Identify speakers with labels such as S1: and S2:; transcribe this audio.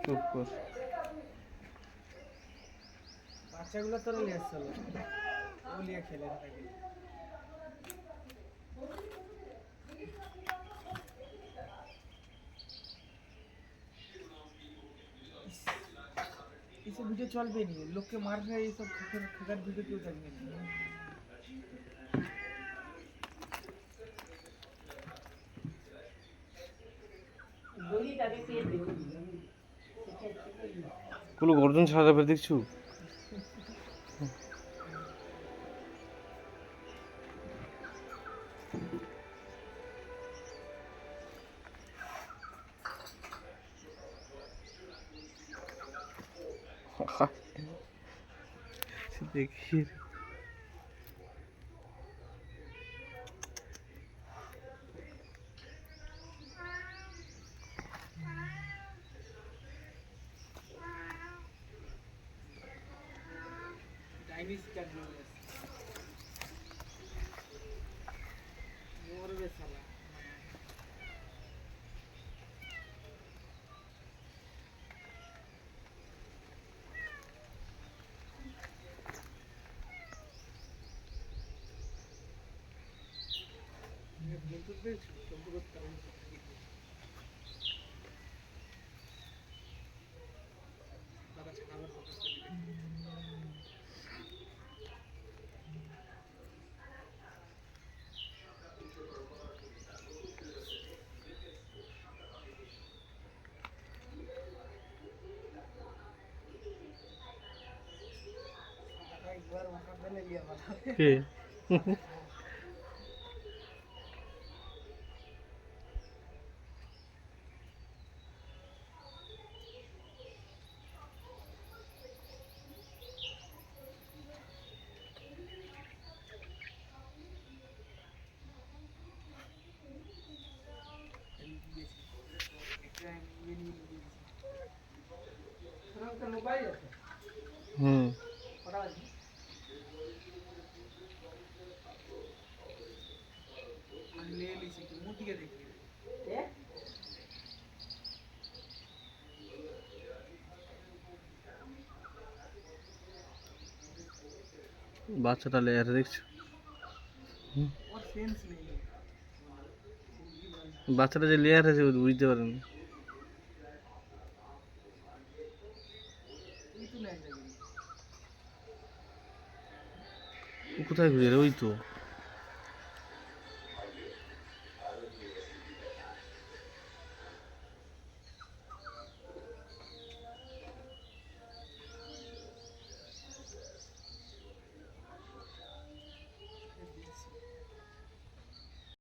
S1: চুপ কর।
S2: বাচ্চাগুলো তোরা নিয়ে আসছিল ওলিয়া খেলে থাকে। এইসব ভিডিও চলবে নি, লোককে মারবে, এইসব খাকার ভিডিও কেউ দেখবে না।
S1: পুরো গর্জন ছাড়া যাবে দেখছু। দেখি
S2: চাইনিজ ক্যাট মরবে শালা। বন্ধু পেয়েছো বন্ধু করতে হবে। দাদা ছাড়াবার কথা একবার ওখান থেকে লিয়া ভালো।
S1: কে
S2: মোবাইল আছে
S1: হুম
S2: আমি ले ली थी मोटी के देखिए
S1: বাচ্চাটা লেয়ার দেখছো।
S2: और सेंस नहीं है
S1: বাচ্চাটা যে লেয়ার আছে ও বুঝতে পারেন।
S2: ये तो नहीं लगी
S1: কোথায় ঘুরে রে ওই তো।